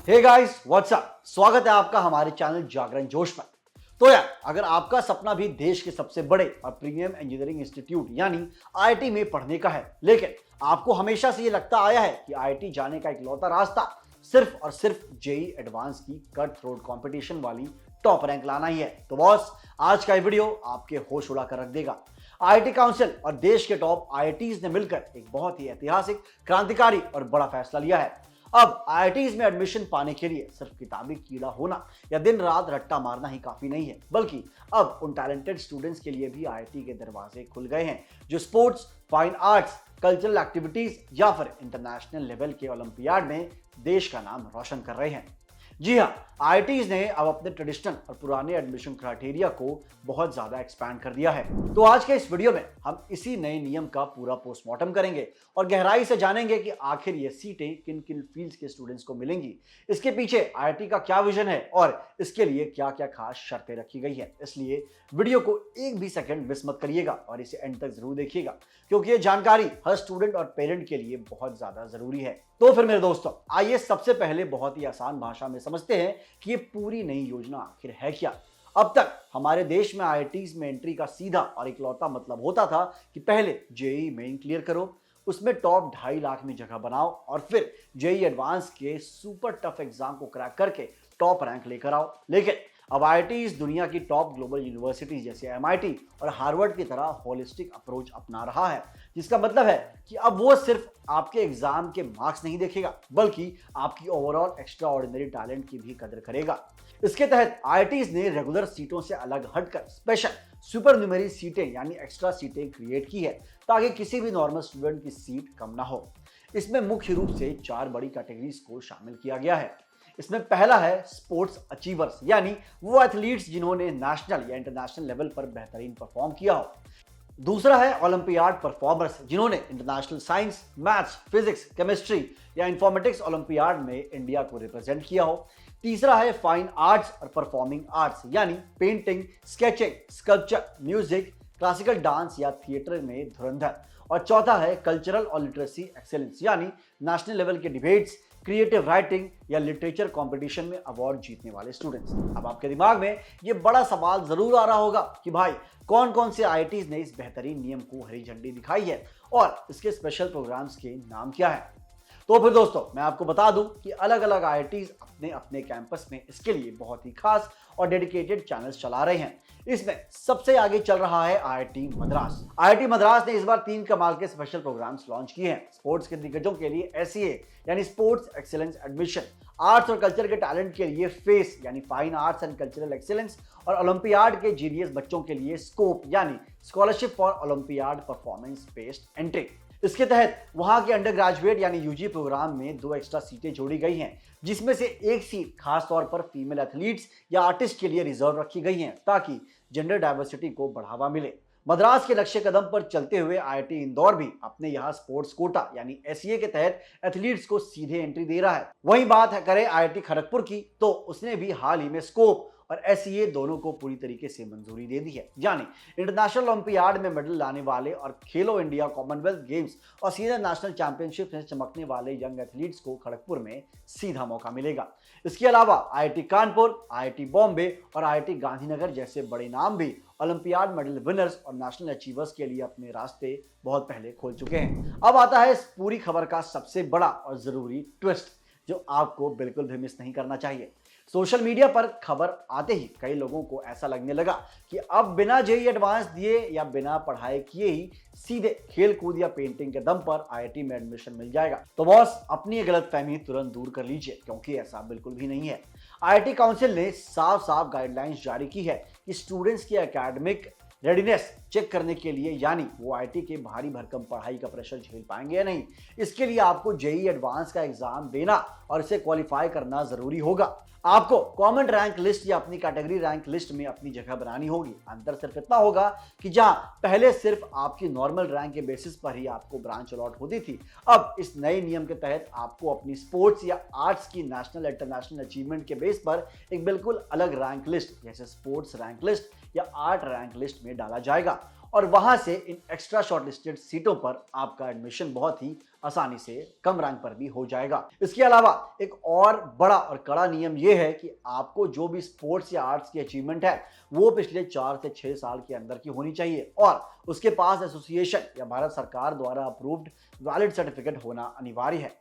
Hey guys what's up, स्वागत है आपका हमारे चैनल जागरण जोश में। तो यार, अगर आपका सपना भी देश के सबसे बड़े और प्रीमियम इंजीनियरिंग इंस्टीट्यूट यानी आईआईटी में पढ़ने का है, लेकिन आपको हमेशा से ये लगता आया है कि आईआईटी जाने का इकलौता रास्ता सिर्फ और सिर्फ जेईई एडवांस की कट थ्रोट कंपटीशन वाली टॉप रैंक लाना ही है, तो बॉस आज का ये वीडियो आपके होश उड़ा कर रख देगा। आईआईटी काउंसिल और देश के टॉप आईआईटीज ने मिलकर एक बहुत ही ऐतिहासिक, क्रांतिकारी और बड़ा फैसला लिया है। अब आईआईटीज में एडमिशन पाने के लिए सिर्फ किताबी कीड़ा होना या दिन रात रट्टा मारना ही काफी नहीं है, बल्कि अब उन टैलेंटेड स्टूडेंट्स के लिए भी आईआईटी के दरवाजे खुल गए हैं जो sports, fine arts, cultural activities या फिर इंटरनेशनल लेवल के ओलंपियाड में देश का नाम रोशन कर रहे हैं। जी हाँ, आईआईटीज ने अब अपने ट्रेडिशनल और पुराने एडमिशन क्राइटेरिया को बहुत ज्यादा एक्सपैंड कर दिया है। तो आज के इस वीडियो में हम इसी नए नियम का पूरा पोस्टमार्टम करेंगे और गहराई से जानेंगे कि आखिर ये सीटें किन किन फील्ड्स के स्टूडेंट्स को मिलेंगी, इसके पीछे आईआईटी का क्या विजन है और इसके लिए क्या क्या खास शर्तें रखी गई है। इसलिए वीडियो को एक भी सेकंड मिस मत करिएगा और इसे एंड तक जरूर देखिएगा, क्योंकि ये जानकारी हर स्टूडेंट और पेरेंट के लिए बहुत ज्यादा जरूरी है। तो फिर मेरे दोस्तों, आइए सबसे पहले बहुत ही आसान भाषा में समझते हैं कि ये पूरी नई योजना आखिर है क्या। अब तक हमारे देश में आईआईटीज में एंट्री का सीधा और इकलौता मतलब होता था कि पहले जेईई मेन क्लियर करो, उसमें टॉप 2.5 लाख में जगह बनाओ और फिर जेईई एडवांस के सुपर टफ एग्जाम को क्रैक करके टॉप रैंक लेकर आओ। लेकिन अब आईआईटीज दुनिया की टॉप ग्लोबल यूनिवर्सिटीज जैसे एमआईटी और हार्वर्ड की तरह होलिस्टिक अप्रोच अपना रहा है, जिसका मतलब है कि अब वो सिर्फ आपके एग्जाम के मार्क्स नहीं देखेगा, बल्कि आपकी ओवरऑल एक्स्ट्रा ऑर्डिनरी टैलेंट की भी कदर करेगा। इसके तहत आईआईटीज ने रेगुलर सीटों से अलग हटकर स्पेशल सुपर न्यूमेरी सीटें यानी एक्स्ट्रा सीटें क्रिएट की है, ताकि किसी भी नॉर्मल स्टूडेंट की सीट कम ना हो। इसमें मुख्य रूप से 4 बड़ी कैटेगरीज को शामिल किया गया है। इसमें पहला है स्पोर्ट्स अचीवर्स, यानी वो एथलीट्स जिन्होंने नेशनल या इंटरनेशनल लेवल पर बेहतरीन परफॉर्म किया हो। दूसरा है ओलंपियाड परफॉर्मर्स, जिन्होंने international science, maths, physics, chemistry या इंफॉर्मेटिक्स ओलंपियाड में इंडिया को रिप्रेजेंट किया हो। तीसरा है फाइन आर्ट्स और परफॉर्मिंग आर्ट्स, यानी painting, sketching, sculpture, music, classical dance या थिएटर में धुरंधर। और चौथा है कल्चरल और लिटरेसी एक्सेलेंस, यानी नेशनल लेवल के डिबेट्स, क्रिएटिव राइटिंग या लिटरेचर कंपटीशन में अवार्ड जीतने वाले स्टूडेंट्स। अब आपके दिमाग में ये बड़ा सवाल जरूर आ रहा होगा कि भाई कौन कौन से आईआईटीज ने इस बेहतरीन नियम को हरी झंडी दिखाई है और इसके स्पेशल प्रोग्राम्स के नाम क्या है। तो फिर दोस्तों, मैं आपको बता दूं कि अलग अलग आईआईटीज अपने अपने कैंपस में इसके लिए बहुत ही खास और डेडिकेटेड चैनल्स चला रहे हैं। इसमें सबसे आगे चल रहा है आईआईटी मद्रास। आईआईटी मद्रास ने इस बार 3 कमाल के स्पेशल प्रोग्राम्स लॉन्च किए हैं। स्पोर्ट्स के दिग्गजों के लिए एसईए यानी स्पोर्ट्स एक्सीलेंस एडमिशन, आर्ट्स और कल्चर के टैलेंट के लिए फेस यानी fine arts and cultural excellence, और ओलंपियाड के जीनियस बच्चों के लिए स्कोप यानी scholarship for olympiad performance based entry. इसके तहत वहां के अंडर ग्रेजुएट यानी यूजी प्रोग्राम में 2 एक्स्ट्रा सीटें जोड़ी गई हैं, जिसमें से एक सीट खास तौर पर फीमेल एथलीट्स या आर्टिस्ट के लिए रिजर्व रखी गई हैं, ताकि जेंडर डाइवर्सिटी को बढ़ावा मिले। मद्रास के नक्शे कदम पर चलते हुए आईआईटी इंदौर भी अपने यहाँ स्पोर्ट्स कोटा यानी एसईए के तहत एथलीट्स को सीधे एंट्री दे रहा है। वहीं बात करें आईआईटी खड़गपुर की, तो उसने भी हाल ही में स्कोप और एसईए दोनों को पूरी तरीके से मंजूरी दे दी है, यानी इंटरनेशनल ओलंपियाड में मेडल लाने वाले और खेलो इंडिया, कॉमनवेल्थ गेम्स और सीनियर नेशनल चैंपियनशिप में चमकने वाले यंग एथलीट्स को खड़गपुर में सीधा मौका मिलेगा। इसके अलावा आईआईटी कानपुर, आईआईटी बॉम्बे और आईआईटी गांधीनगर जैसे बड़े नाम भी ओलंपियाड मेडल विनर्स और नेशनल अचीवर्स के लिए अपने रास्ते बहुत पहले खोल चुके हैं। अब आता है इस पूरी खबर का सबसे बड़ा और जरूरी ट्विस्ट, जो आपको बिल्कुल भी मिस नहीं करना चाहिए। सोशल मीडिया पर खबर आते ही कई लोगों को ऐसा लगने लगा कि अब बिना जेईई एडवांस दिए या बिना पढ़ाई किए ही सीधे खेल कूद या पेंटिंग के दम पर आईआईटी में एडमिशन मिल जाएगा। तो बॉस, अपनी ये गलतफहमी तुरंत दूर कर लीजिए, क्योंकि ऐसा बिल्कुल भी नहीं है। आईआईटी काउंसिल ने साफ साफ गाइडलाइंस जारी की है कि स्टूडेंट्स की एकेडमिक रेडीनेस चेक करने के लिए, यानी वो आईआईटी के भारी भरकम पढ़ाई का प्रेशर झेल पाएंगे या नहीं, इसके लिए आपको जेईई एडवांस का एग्जाम देना और इसे क्वालिफाई करना जरूरी होगा। आपको कॉमन रैंक लिस्ट या अपनी कैटेगरी रैंक लिस्ट में अपनी जगह बनानी होगी। अंतर सिर्फ इतना होगा कि जहां पहले सिर्फ आपकी नॉर्मल रैंक के बेसिस पर ही आपको ब्रांच अलॉट होती थी, अब इस नए नियम के तहत आपको अपनी स्पोर्ट्स या आर्ट्स की नेशनल इंटरनेशनल अचीवमेंट के बेस पर एक बिल्कुल अलग रैंक लिस्ट जैसे स्पोर्ट्स रैंक लिस्ट या आर्ट रैंक लिस्ट में डाला जाएगा। और वहां से इन एक्स्ट्रा शॉर्टलिस्टेड सीटों पर आपका एडमिशन बहुत ही आसानी से कम रैंक पर भी हो जाएगा। इसके अलावा एक और बड़ा और कड़ा नियम यह है कि आपको जो भी स्पोर्ट्स या आर्ट्स की अचीवमेंट है वो पिछले 4 से 6 साल के अंदर की होनी चाहिए और उसके पास एसोसिएशन या भारत सरकार द्वारा अप्रूव्ड वैलिड सर्टिफिकेट होना अनिवार्य है।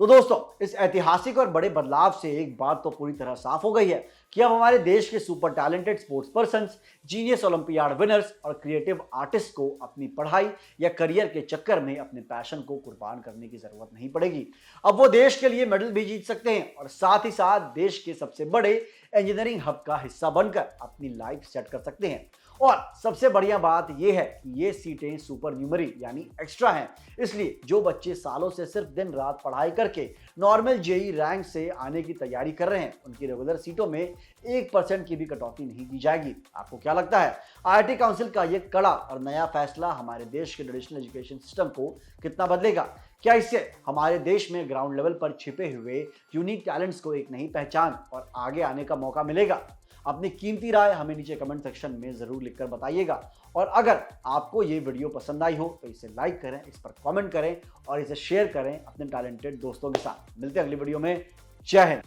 तो दोस्तों, इस ऐतिहासिक और बड़े बदलाव से एक बात तो पूरी तरह साफ हो गई है कि अब हमारे देश के super talented sports persons, genius olympiad winners और क्रिएटिव आर्टिस्ट को अपनी पढ़ाई या करियर के चक्कर में अपने पैशन को कुर्बान करने की जरूरत नहीं पड़ेगी। अब वो देश के लिए मेडल भी जीत सकते हैं और साथ ही साथ देश के सबसे बड़े इंजीनियरिंग हब का हिस्सा बनकर अपनी लाइफ सेट कर सकते हैं। और सबसे बढ़िया बात यह है कि ये सीटें सुपर न्यूमरी यानी एक्स्ट्रा हैं, इसलिए जो बच्चे सालों से सिर्फ दिन रात पढ़ाई करके नॉर्मल जेई रैंक से आने की तैयारी कर रहे हैं, उनकी रेगुलर सीटों में 1% की भी कटौती नहीं की जाएगी। आपको क्या लगता है, आईआईटी काउंसिल का ये कड़ा और नया फैसला हमारे देश के ट्रेडिशनल एजुकेशन सिस्टम को कितना बदलेगा? क्या इससे हमारे देश में ग्राउंड लेवल पर छिपे हुए यूनिक टैलेंट्स को एक नई पहचान और आगे आने का मौका मिलेगा? अपनी कीमती राय हमें नीचे कमेंट सेक्शन में जरूर लिखकर बताइएगा। और अगर आपको ये वीडियो पसंद आई हो तो इसे लाइक करें, इस पर कमेंट करें और इसे शेयर करें अपने टैलेंटेड दोस्तों के साथ। मिलते हैं अगली वीडियो में। जय हिंद।